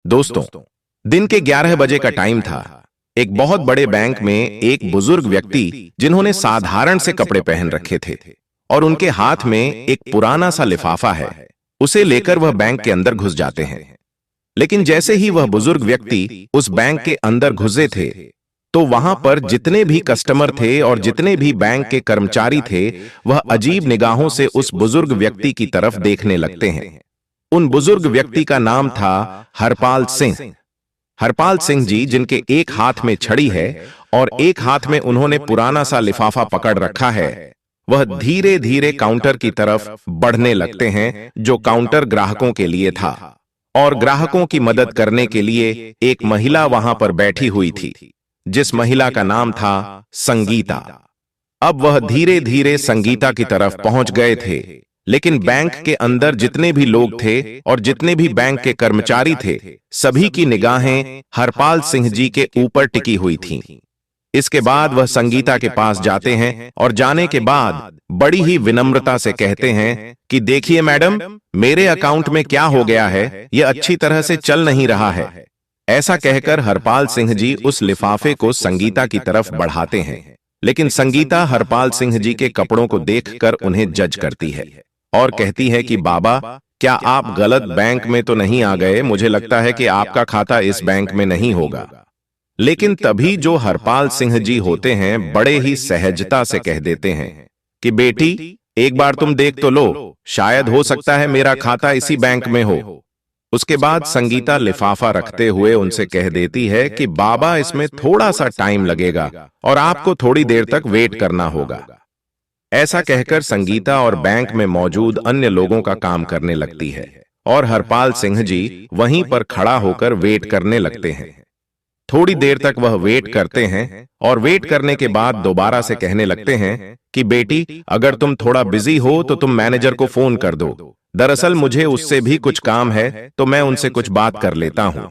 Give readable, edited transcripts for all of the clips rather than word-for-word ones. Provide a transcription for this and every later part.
दोस्तों, दिन के 11 बजे का टाइम था। एक बहुत बड़े बैंक में एक बुजुर्ग व्यक्ति जिन्होंने साधारण से कपड़े पहन रखे थे और उनके हाथ में एक पुराना सा लिफाफा है, उसे लेकर वह बैंक के अंदर घुस जाते हैं। लेकिन जैसे ही वह बुजुर्ग व्यक्ति उस बैंक के अंदर घुसे थे तो वहां पर जितने भी कस्टमर थे और जितने भी बैंक के कर्मचारी थे, वह अजीब निगाहों से उस बुजुर्ग व्यक्ति की तरफ देखने लगते हैं। उन बुजुर्ग व्यक्ति का नाम था हरपाल सिंह। हरपाल सिंह जी, जिनके एक हाथ में छड़ी है और एक हाथ में उन्होंने पुराना सा लिफाफा पकड़ रखा है, वह धीरे धीरे काउंटर की तरफ बढ़ने लगते हैं, जो काउंटर ग्राहकों के लिए था। और ग्राहकों की मदद करने के लिए एक महिला वहां पर बैठी हुई थी, जिस महिला का नाम था संगीता। अब वह धीरे धीरे संगीता की तरफ पहुंच गए थे, लेकिन बैंक के अंदर जितने भी लोग थे और जितने भी बैंक के कर्मचारी थे, सभी की निगाहें हरपाल सिंह जी के ऊपर टिकी हुई थीं। इसके बाद वह संगीता के पास जाते हैं और जाने के बाद बड़ी ही विनम्रता से कहते हैं कि देखिए मैडम, मेरे अकाउंट में क्या हो गया है, यह अच्छी तरह से चल नहीं रहा है। ऐसा कहकर हरपाल सिंह जी उस लिफाफे को संगीता की तरफ बढ़ाते हैं, लेकिन संगीता हरपाल सिंह जी के कपड़ों को देखकर उन्हें जज करती है और कहती है कि बाबा, क्या आप गलत बैंक में तो नहीं आ गए? मुझे लगता है कि आपका खाता इस बैंक में नहीं होगा। लेकिन तभी जो हरपाल सिंह जी होते हैं, बड़े ही सहजता से कह देते हैं कि बेटी, एक बार तुम देख तो लो, शायद हो सकता है मेरा खाता इसी बैंक में हो। उसके बाद संगीता लिफाफा रखते हुए उनसे कह देती है कि बाबा, इसमें थोड़ा सा टाइम लगेगा और आपको थोड़ी देर तक वेट करना होगा। ऐसा कहकर संगीता और बैंक में मौजूद अन्य लोगों का काम करने लगती है और हरपाल सिंह जी वहीं पर खड़ा होकर वेट करने लगते हैं। थोड़ी देर तक वह वेट करते हैं और वेट करने के बाद दोबारा से कहने लगते हैं कि बेटी, अगर तुम थोड़ा बिजी हो तो तुम मैनेजर को फोन कर दो। दरअसल मुझे उससे भी कुछ काम है, तो मैं उनसे कुछ बात कर लेता हूं।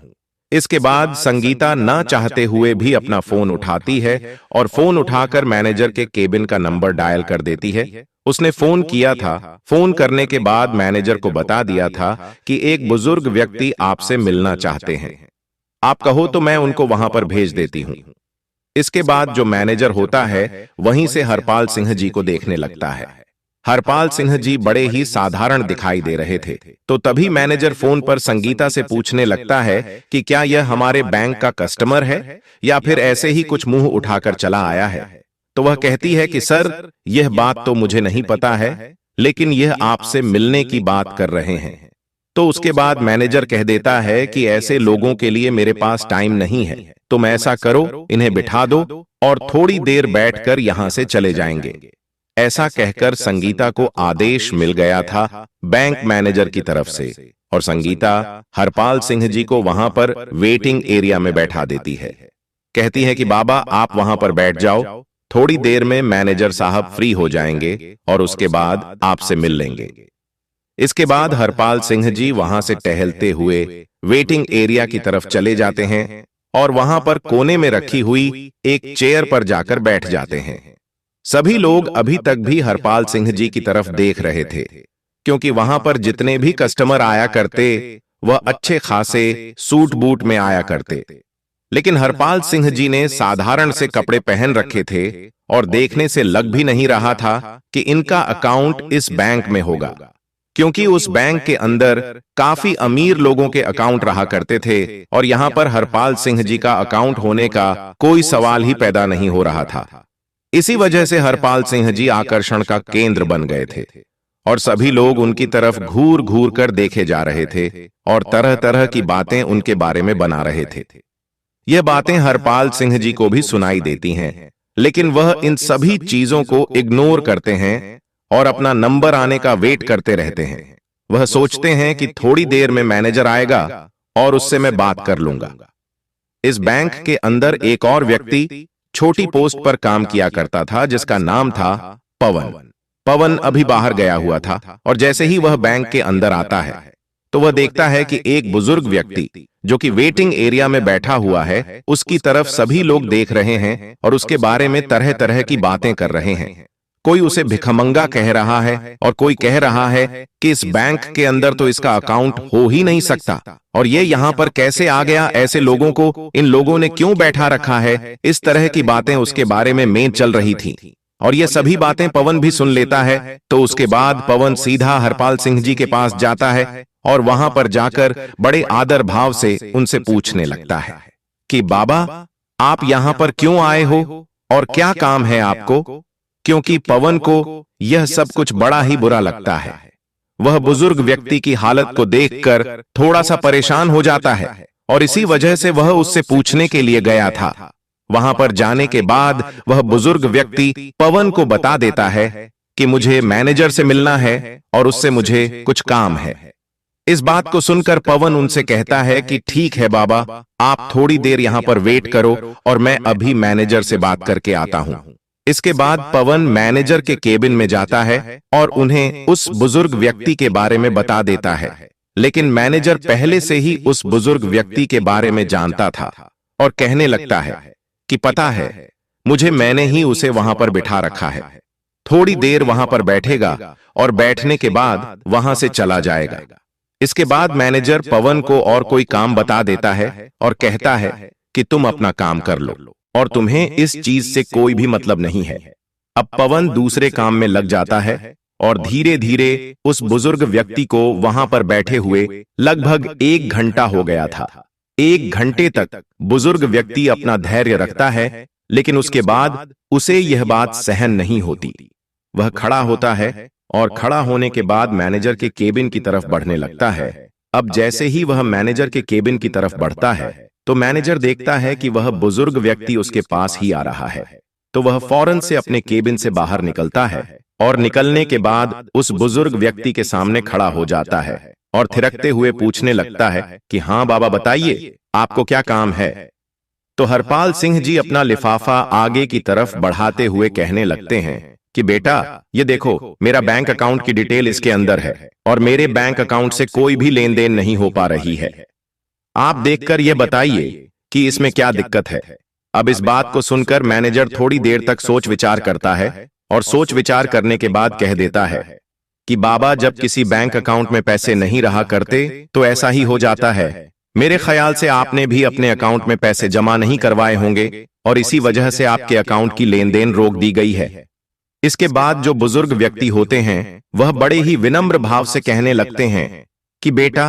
इसके बाद संगीता ना चाहते हुए भी अपना फोन उठाती है और फोन उठाकर मैनेजर के केबिन का नंबर डायल कर देती है। उसने फोन किया था। फोन करने के बाद मैनेजर को बता दिया था कि एक बुजुर्ग व्यक्ति आपसे मिलना चाहते हैं, आप कहो तो मैं उनको वहां पर भेज देती हूं। इसके बाद जो मैनेजर होता है वहीं से हरपाल सिंह जी को देखने लगता है। हरपाल सिंह जी बड़े ही साधारण दिखाई दे रहे थे, तो तभी मैनेजर फोन पर संगीता से पूछने लगता है कि क्या यह हमारे बैंक का कस्टमर है या फिर ऐसे ही कुछ मुंह उठाकर चला आया है। तो वह कहती है कि सर, यह बात तो मुझे नहीं पता है, लेकिन यह आपसे मिलने की बात कर रहे हैं। तो उसके बाद मैनेजर कह देता है कि ऐसे लोगों के लिए मेरे पास टाइम नहीं है, तुम ऐसा करो, इन्हें बिठा दो और थोड़ी देर बैठकर यहां से चले जाएंगे। ऐसा कहकर संगीता को आदेश मिल गया था बैंक मैनेजर की तरफ से और संगीता हरपाल सिंह जी को वहां पर वेटिंग एरिया में बैठा देती है। कहती है कि बाबा, आप वहां पर बैठ जाओ, थोड़ी देर में मैनेजर साहब फ्री हो जाएंगे और उसके बाद आपसे मिल लेंगे। इसके बाद हरपाल सिंह जी वहां से टहलते हुए वेटिंग एरिया की तरफ चले जाते हैं और वहां पर कोने में रखी हुई एक चेयर पर जाकर बैठ जाते हैं। सभी लोग अभी तक भी हरपाल सिंह जी की तरफ देख रहे थे, क्योंकि वहां पर जितने भी कस्टमर आया करते वह अच्छे खासे सूट बूट में आया करते, लेकिन हरपाल सिंह जी ने साधारण से कपड़े पहन रखे थे और देखने से लग भी नहीं रहा था कि इनका अकाउंट इस बैंक में होगा, क्योंकि उस बैंक के अंदर काफी अमीर लोगों के अकाउंट रहा करते थे और यहां पर हरपाल सिंह जी का अकाउंट होने का कोई सवाल ही पैदा नहीं हो रहा था। इसी वजह से हरपाल सिंह जी आकर्षण का केंद्र बन गए थे और सभी लोग उनकी तरफ घूर घूर कर देखे जा रहे थे और तरह तरह की बातें उनके बारे में बना रहे थे। यह बातें हरपाल सिंह जी को भी सुनाई देती हैं, लेकिन वह इन सभी चीजों को इग्नोर करते हैं और अपना नंबर आने का वेट करते रहते हैं। वह सोचते हैं कि थोड़ी देर में मैनेजर आएगा और उससे मैं बात कर लूंगा। इस बैंक के अंदर एक और व्यक्ति छोटी पोस्ट पर काम किया करता था, जिसका नाम था पवन। पवन अभी बाहर गया हुआ था और जैसे ही वह बैंक के अंदर आता है तो वह देखता है कि एक बुजुर्ग व्यक्ति जो कि वेटिंग एरिया में बैठा हुआ है, उसकी तरफ सभी लोग देख रहे हैं और उसके बारे में तरह तरह की बातें कर रहे हैं। कोई उसे भिखमंगा कह रहा है और कोई कह रहा है कि इस बैंक के अंदर तो इसका अकाउंट हो ही नहीं सकता और ये यहाँ पर कैसे आ गया, ऐसे लोगों को इन लोगों ने क्यों बैठा रखा है। इस तरह की बातें उसके बारे में चल रही थी और ये सभी बातें पवन भी सुन लेता है। तो उसके बाद पवन सीधा हरपाल सिंह जी के पास जाता है और वहां पर जाकर बड़े आदर भाव से उनसे पूछने लगता है कि बाबा, आप यहां पर क्यों आए हो और क्या काम है आपको। क्योंकि पवन को यह सब कुछ बड़ा ही बुरा लगता है। वह बुजुर्ग व्यक्ति की हालत को देखकर थोड़ा सा परेशान हो जाता है और इसी वजह से वह उससे पूछने के लिए गया था। वहां पर जाने के बाद वह बुजुर्ग व्यक्ति पवन को बता देता है कि मुझे मैनेजर से मिलना है और उससे मुझे कुछ काम है। इस बात को सुनकर पवन उनसे कहता है कि ठीक है बाबा, आप थोड़ी देर यहां पर वेट करो और मैं अभी मैनेजर से बात करके आता हूं। इसके बाद पवन मैनेजर के केबिन में जाता है और उन्हें उस बुजुर्ग व्यक्ति के बारे में बता देता है। लेकिन मैनेजर पहले से ही उस बुजुर्ग व्यक्ति के बारे में जानता था और कहने लगता है कि पता है मुझे, मैंने ही उसे वहां पर बिठा रखा है। थोड़ी देर वहां पर बैठेगा और बैठने के बाद वहां से चला जाएगा। इसके बाद मैनेजर पवन को और कोई काम बता देता है और कहता है कि तुम अपना काम कर लो और तुम्हें इस चीज से कोई भी मतलब नहीं है। अब पवन दूसरे काम में लग जाता है और धीरे धीरे उस बुजुर्ग व्यक्ति को वहां पर बैठे हुए लगभग 1 घंटा हो गया था। 1 घंटे तक बुजुर्ग व्यक्ति अपना धैर्य रखता है, लेकिन उसके बाद उसे यह बात सहन नहीं होती। वह खड़ा होता है और खड़ा होने के बाद मैनेजर के केबिन की तरफ बढ़ने लगता है। अब जैसे ही वह मैनेजर के केबिन की तरफ बढ़ता है तो मैनेजर देखता है कि वह बुजुर्ग व्यक्ति उसके पास ही आ रहा है। तो वह फौरन से अपने केबिन से बाहर निकलता है और निकलने के बाद उस बुजुर्ग व्यक्ति के सामने खड़ा हो जाता है और थिरकते हुए पूछने लगता है कि हाँ बाबा, बताइए आपको क्या काम है। तो हरपाल सिंह जी अपना लिफाफा आगे की तरफ बढ़ाते हुए कहने लगते हैं कि बेटा, ये देखो, मेरा बैंक अकाउंट की डिटेल इसके अंदर है और मेरे बैंक अकाउंट से कोई भी लेन देन नहीं हो पा रही है। आप देखकर यह बताइए कि इसमें क्या दिक्कत है। अब इस बात को सुनकर मैनेजर थोड़ी देर तक सोच विचार करता है और सोच विचार करने के बाद कह देता है कि बाबा, जब किसी बैंक अकाउंट में पैसे नहीं रहा करते तो ऐसा ही हो जाता है। मेरे ख्याल से आपने भी अपने अकाउंट में पैसे जमा नहीं करवाए होंगे और इसी वजह से आपके अकाउंट की लेन देन रोक दी गई है। इसके बाद जो बुजुर्ग व्यक्ति होते हैं वह बड़े ही विनम्र भाव से कहने लगते हैं कि बेटा,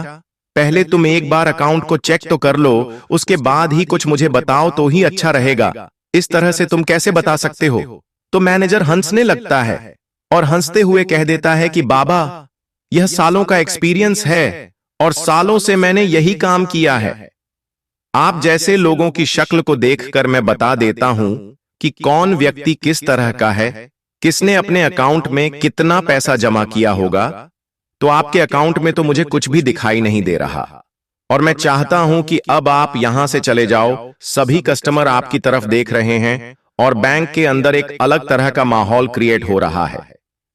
पहले तुम एक बार अकाउंट को चेक तो कर लो, उसके बाद ही कुछ मुझे बताओ तो ही अच्छा रहेगा। इस तरह से तुम कैसे बता सकते हो। तो मैनेजर हंसने लगता है और हंसते हुए कह देता है कि बाबा, यह सालों का एक्सपीरियंस है और सालों से मैंने यही काम किया है। आप जैसे लोगों की शक्ल को देखकर मैं बता देता हूं कि कौन व्यक्ति किस तरह का है, किसने अपने अकाउंट में कितना पैसा जमा किया होगा। तो आपके अकाउंट में तो मुझे कुछ भी दिखाई नहीं दे रहा और मैं चाहता हूं कि अब आप यहां से चले जाओ। सभी कस्टमर आपकी तरफ देख रहे हैं और बैंक के अंदर एक अलग तरह का माहौल क्रिएट हो रहा है।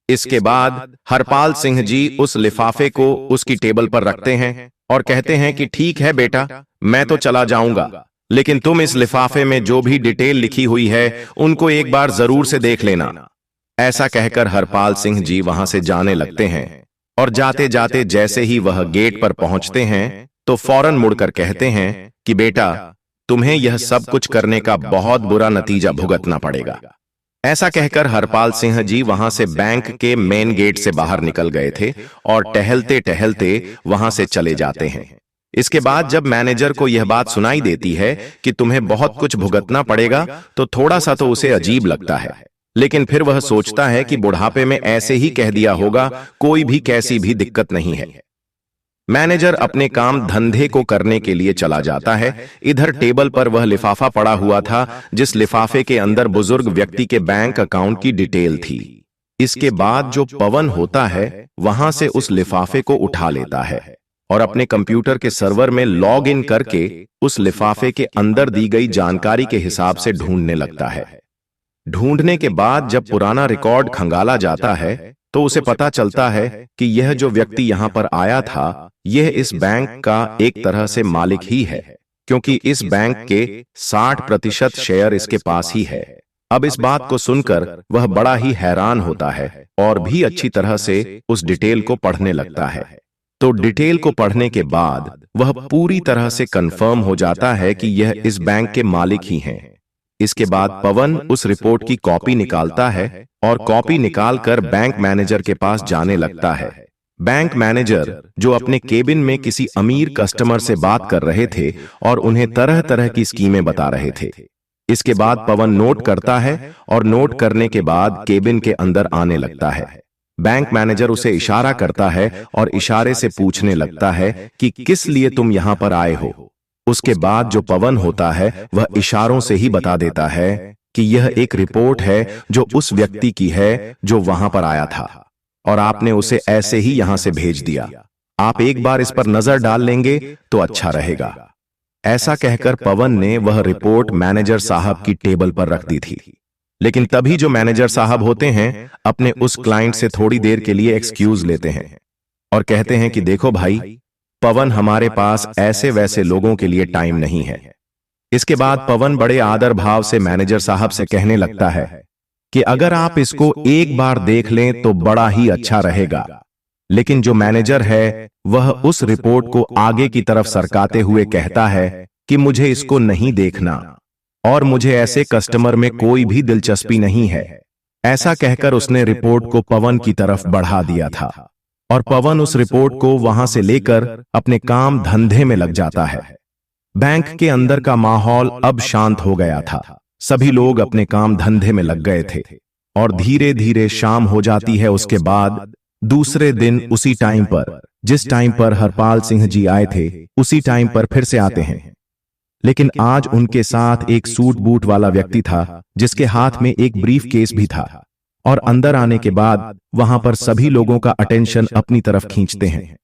इसके बाद हरपाल सिंह जी उस लिफाफे को उसकी टेबल पर रखते हैं और कहते हैं कि ठीक है बेटा, मैं तो चला जाऊंगा, लेकिन तुम इस लिफाफे में जो भी डिटेल लिखी हुई है उनको एक बार जरूर से देख लेना। ऐसा कहकर हरपाल सिंह जी वहां से जाने लगते हैं और जाते जाते जैसे ही वह गेट पर पहुंचते हैं तो फौरन मुड़कर कहते हैं कि बेटा, तुम्हें यह सब कुछ करने का बहुत बुरा नतीजा भुगतना पड़ेगा। ऐसा कहकर हरपाल सिंह जी वहां से बैंक के मेन गेट से बाहर निकल गए थे और टहलते टहलते वहां से चले जाते हैं। इसके बाद जब मैनेजर को यह बात सुनाई देती है कि तुम्हें बहुत कुछ भुगतना पड़ेगा तो थोड़ा सा तो उसे अजीब लगता है, लेकिन फिर वह सोचता है कि बुढ़ापे में ऐसे ही कह दिया होगा, कोई भी कैसी भी दिक्कत नहीं है। मैनेजर अपने काम धंधे को करने के लिए चला जाता है। इधर टेबल पर वह लिफाफा पड़ा हुआ था जिस लिफाफे के अंदर बुजुर्ग व्यक्ति के बैंक अकाउंट की डिटेल थी। इसके बाद जो पवन होता है वहां से उस लिफाफे को उठा लेता है और अपने कंप्यूटर के सर्वर में लॉग इन करके उस लिफाफे के अंदर दी गई जानकारी के हिसाब से ढूंढने लगता है। ढूंढने के बाद जब पुराना रिकॉर्ड खंगाला जाता है तो उसे पता चलता है कि यह जो व्यक्ति यहां पर आया था यह इस बैंक का एक तरह से मालिक ही है, क्योंकि इस बैंक के 60% शेयर इसके पास ही है। अब इस बात को सुनकर वह बड़ा ही हैरान होता है और भी अच्छी तरह से उस डिटेल को पढ़ने लगता है। तो डिटेल को पढ़ने के बाद वह पूरी तरह से कंफर्म हो जाता है कि यह इस बैंक के मालिक ही हैं। इसके बाद पवन उस रिपोर्ट की कॉपी निकालता है और कॉपी निकालकर बैंक मैनेजर के पास जाने लगता है। बैंक मैनेजर, जो अपने केबिन में किसी अमीर कस्टमर से बात कर रहे थे और उन्हें तरह तरह की स्कीमें बता रहे थे। इसके बाद पवन नोट करता है और नोट करने के बाद केबिन के अंदर आने लगता है। बैंक मैनेजर उसे इशारा करता है और इशारे से पूछने लगता है कि किस लिए तुम यहां पर आए हो। उसके बाद जो पवन होता है वह इशारों से ही बता देता है कि यह एक रिपोर्ट है जो उस व्यक्ति की है जो वहां पर आया था और आपने उसे ऐसे ही यहां से भेज दिया। आप एक बार इस पर नजर डाल लेंगे तो अच्छा रहेगा। ऐसा कहकर पवन ने वह रिपोर्ट मैनेजर साहब की टेबल पर रख दी थी। लेकिन तभी जो मैनेजर साहब होते हैं अपने उस क्लाइंट से थोड़ी देर के लिए एक्सक्यूज लेते हैं और कहते हैं कि देखो भाई, पवन, हमारे पास ऐसे वैसे लोगों के लिए टाइम नहीं है। इसके बाद पवन बड़े आदर भाव से मैनेजर साहब से कहने लगता है कि अगर आप इसको एक बार देख लें तो बड़ा ही अच्छा रहेगा। लेकिन जो मैनेजर है वह उस रिपोर्ट को आगे की तरफ सरकाते हुए कहता है कि मुझे इसको नहीं देखना और मुझे ऐसे कस्टमर में कोई भी दिलचस्पी नहीं है। ऐसा कहकर उसने रिपोर्ट को पवन की तरफ बढ़ा दिया था और पवन उस रिपोर्ट को वहां से लेकर अपने काम धंधे में लग जाता है। बैंक के अंदर का माहौल अब शांत हो गया था। सभी लोग अपने काम धंधे में लग गए थे और धीरे धीरे शाम हो जाती है। उसके बाद दूसरे दिन उसी टाइम पर, जिस टाइम पर हरपाल सिंह जी आए थे, उसी टाइम पर फिर से आते हैं। लेकिन आज उनके साथ एक सूट बूट वाला व्यक्ति था जिसके हाथ में एक ब्रीफ केस भी था और अंदर आने के बाद वहां पर सभी लोगों का अटेंशन अपनी तरफ खींचते हैं।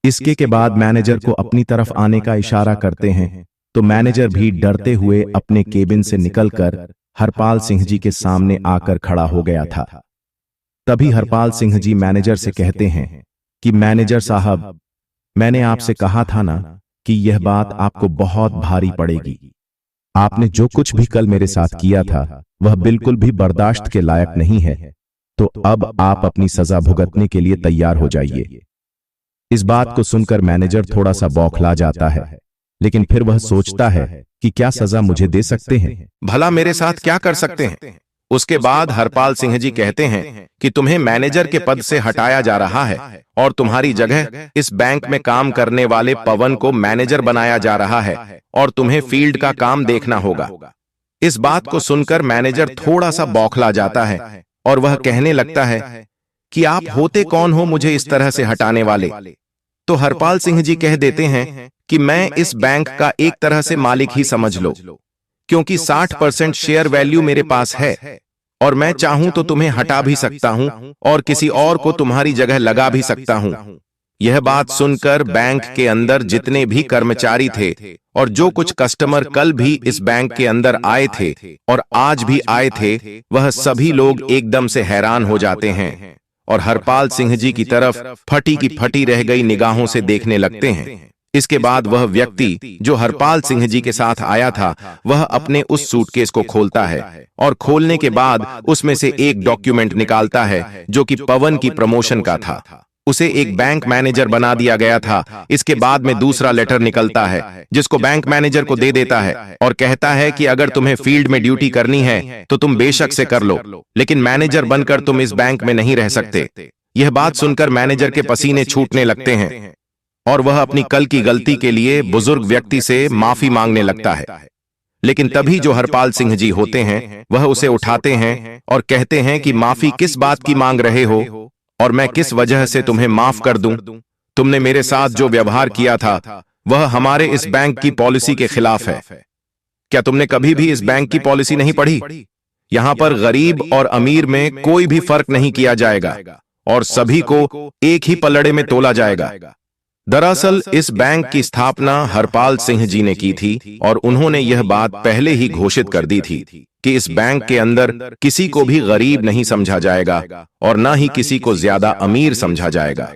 इसके के बाद मैनेजर को अपनी तरफ आने का इशारा करते हैं तो मैनेजर भी डरते हुए अपने केबिन से निकलकर हरपाल सिंह जी के सामने आकर खड़ा हो गया था। तभी हरपाल सिंह जी मैनेजर से कहते हैं कि मैनेजर साहब, मैंने आपसे कहा था ना कि यह बात आपको बहुत भारी पड़ेगी। आपने जो कुछ भी कल मेरे साथ किया था वह बिल्कुल भी बर्दाश्त के लायक नहीं है। तो अब आप अपनी सजा भुगतने के लिए तैयार हो जाइए। इस बात को सुनकर मैनेजर थोड़ा सा बौखला जाता है, लेकिन फिर वह सोचता है कि क्या सजा मुझे दे सकते हैं, भला मेरे साथ क्या कर सकते हैं। उसके बाद हरपाल सिंह जी कहते हैं कि तुम्हें मैनेजर के पद से हटाया जा रहा है और तुम्हारी जगह इस बैंक में काम करने वाले पवन को मैनेजर बनाया जा रहा है और तुम्हें फील्ड का काम देखना होगा। इस बात को सुनकर मैनेजर थोड़ा सा बौखला जाता है और वह कहने लगता है कि आप होते कौन हो मुझे इस तरह से हटाने वाले। तो हरपाल सिंह जी कह देते हैं कि मैं इस बैंक का एक तरह से मालिक ही समझ लो, क्योंकि 60% शेयर वैल्यू मेरे पास है और मैं चाहूं तो तुम्हें हटा भी सकता हूं और किसी और को तुम्हारी जगह लगा भी सकता हूं। यह बात सुनकर बैंक के अंदर जितने भी कर्मचारी थे और जो कुछ कस्टमर कल भी इस बैंक के अंदर आए थे और आज भी आए थे, वह सभी लोग एकदम से हैरान हो जाते हैं और हरपाल सिंह जी की तरफ फटी की फटी रह गई निगाहों से देखने लगते हैं। इसके बाद वह व्यक्ति जो हरपाल सिंह जी के साथ आया था वह अपने उस सूटकेस को खोलता है और खोलने के बाद उसमें से एक डॉक्यूमेंट निकालता है जो कि पवन की प्रमोशन का था। उसे एक बैंक मैनेजर बना दिया गया था। इसके बाद में दूसरा लेटर निकलता है जिसको बैंक मैनेजर को दे देता है और कहता है कि अगर तुम्हें फील्ड में ड्यूटी करनी है तो तुम बेशक से कर लो, लेकिन मैनेजर बनकर तुम इस बैंक में नहीं रह सकते। यह बात सुनकर मैनेजर के पसीने छूटने लगते हैं और वह अपनी कल की गलती के लिए बुजुर्ग व्यक्ति से माफी मांगने लगता है। लेकिन तभी जो हरपाल सिंह जी होते हैं वह उसे उठाते हैं और कहते हैं कि माफी किस बात की मांग रहे हो और मैं किस वजह से तुम्हें माफ कर दूं। तुमने मेरे साथ जो व्यवहार किया था वह हमारे इस बैंक की पॉलिसी के खिलाफ है। क्या तुमने कभी भी इस बैंक की पॉलिसी नहीं पढ़ी? यहां पर गरीब और अमीर में कोई भी फर्क नहीं किया जाएगा और सभी को एक ही पलड़े में तोला जाएगा। दरअसल इस बैंक की स्थापना हरपाल सिंह जी ने की थी और उन्होंने यह बात पहले ही घोषित कर दी थी कि इस बैंक के अंदर किसी को भी गरीब नहीं समझा जाएगा और न ही किसी को ज्यादा अमीर समझा जाएगा।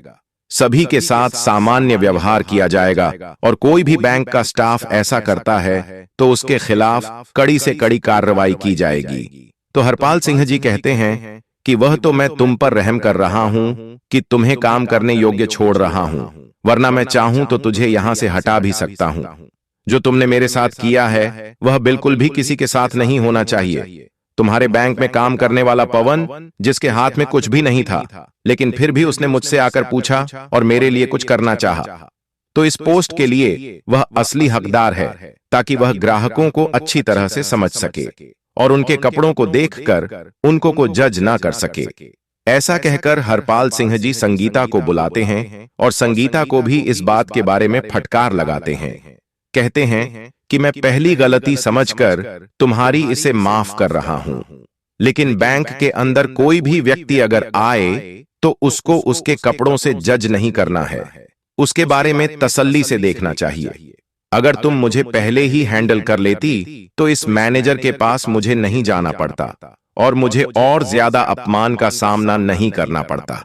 सभी के साथ सामान्य व्यवहार किया जाएगा और कोई भी बैंक का स्टाफ ऐसा करता है तो उसके खिलाफ कड़ी से कड़ी कार्रवाई की जाएगी। तो हरपाल सिंह जी कहते हैं कि वह तो मैं तुम पर रहम कर रहा हूं कि तुम्हें काम करने योग्य छोड़ रहा हूं, वरना मैं चाहूं तो तुझे यहां से हटा भी सकता हूं। जो तुमने मेरे साथ किया है वह बिल्कुल भी किसी के साथ नहीं होना चाहिए। तुम्हारे बैंक में काम करने वाला पवन, जिसके हाथ में कुछ भी नहीं था, लेकिन फिर भी उसने मुझसे आकर पूछा और मेरे लिए कुछ करना चाहा, तो इस पोस्ट के लिए वह असली हकदार है, ताकि वह ग्राहकों को अच्छी तरह से समझ सके और उनके कपड़ों को देखकर उनको को जज ना कर सके। ऐसा कहकर हरपाल सिंह जी संगीता को बुलाते हैं और संगीता को भी इस बात के बारे में फटकार लगाते हैं। कहते हैं कि मैं पहली गलती समझकर तुम्हारी इसे माफ कर रहा हूं, लेकिन बैंक के अंदर कोई भी व्यक्ति अगर आए तो उसको उसके कपड़ों से जज नहीं करना है, उसके बारे में तसल्ली से देखना चाहिए। अगर तुम मुझे पहले ही हैंडल कर लेती तो इस मैनेजर के पास मुझे नहीं जाना पड़ता और मुझे और ज्यादा अपमान का सामना नहीं करना पड़ता।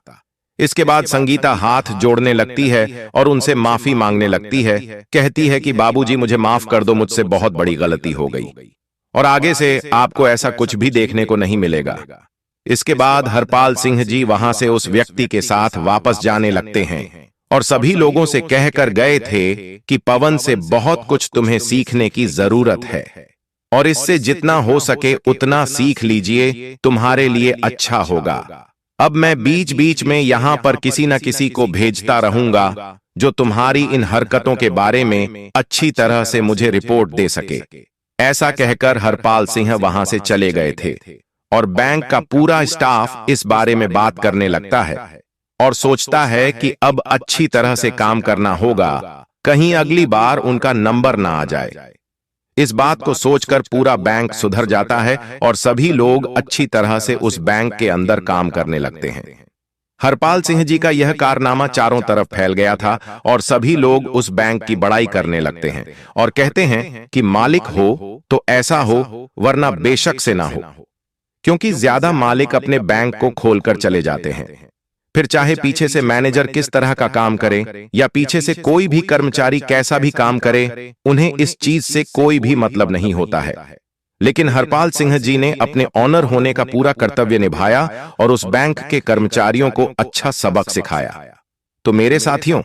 इसके बाद संगीता हाथ जोड़ने लगती है और उनसे माफी मांगने लगती है। कहती है कि बाबूजी मुझे माफ कर दो, मुझसे बहुत बड़ी गलती हो गई और आगे से आपको ऐसा कुछ भी देखने को नहीं मिलेगा। इसके बाद हरपाल सिंह जी वहां से उस व्यक्ति के साथ वापस जाने लगते हैं और सभी लोगों से कहकर गए थे कि पवन से बहुत कुछ तुम्हें सीखने की जरूरत है और इससे जितना हो सके उतना सीख लीजिए, तुम्हारे लिए अच्छा होगा। अब मैं बीच बीच में यहां पर किसी न किसी को भेजता रहूंगा जो तुम्हारी इन हरकतों के बारे में अच्छी तरह से मुझे रिपोर्ट दे सके। ऐसा कहकर हरपाल सिंह वहां से चले गए थे और बैंक का पूरा स्टाफ इस बारे में बात करने लगता है और सोचता है कि अब अच्छी तरह से काम करना होगा, कहीं अगली बार उनका नंबर ना आ जाए। इस बात को सोचकर पूरा बैंक सुधर जाता है और सभी लोग अच्छी तरह से उस बैंक के अंदर काम करने लगते हैं। हरपाल सिंह जी का यह कारनामा चारों तरफ फैल गया था और सभी लोग उस बैंक की बड़ाई करने लगते हैं और कहते हैं कि मालिक हो तो ऐसा हो, वरना बेशक से ना हो, क्योंकि ज्यादा मालिक अपने बैंक को खोलकर चले जाते हैं। फिर चाहे पीछे से मैनेजर किस तरह का काम करे या पीछे से कोई भी कर्मचारी कैसा भी काम करे, उन्हें इस चीज से कोई भी मतलब नहीं होता है। लेकिन हरपाल सिंह जी ने अपने ऑनर होने का पूरा कर्तव्य निभाया और उस बैंक के कर्मचारियों को अच्छा सबक सिखाया। तो मेरे साथियों,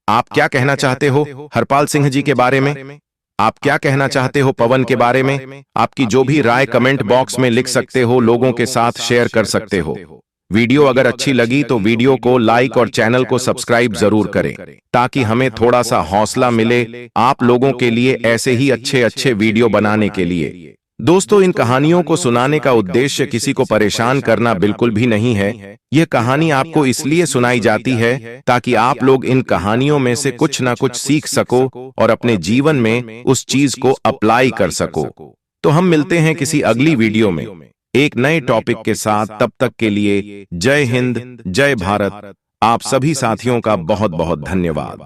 आप क्या कहना चाहते हो हरपाल सिंह जी के बारे में? आप क्या कहना चाहते हो पवन के बारे में? आपकी जो भी राय कमेंट बॉक्स में लिख सकते हो, लोगों के साथ शेयर कर सकते हो। वीडियो अगर अच्छी लगी तो वीडियो को लाइक और चैनल को सब्सक्राइब जरूर करें, ताकि हमें थोड़ा सा हौसला मिले आप लोगों के लिए ऐसे ही अच्छे अच्छे वीडियो बनाने के लिए। दोस्तों, इन कहानियों को सुनाने का उद्देश्य किसी को परेशान करना बिल्कुल भी नहीं है। यह कहानी आपको इसलिए सुनाई जाती है ताकि आप लोग इन कहानियों में से कुछ ना कुछ सीख सको और अपने जीवन में उस चीज को अप्लाई कर सको। तो हम मिलते हैं किसी अगली वीडियो में एक नए टॉपिक के साथ। तब तक के लिए जय हिंद, जय भारत। आप सभी साथियों का बहुत बहुत धन्यवाद।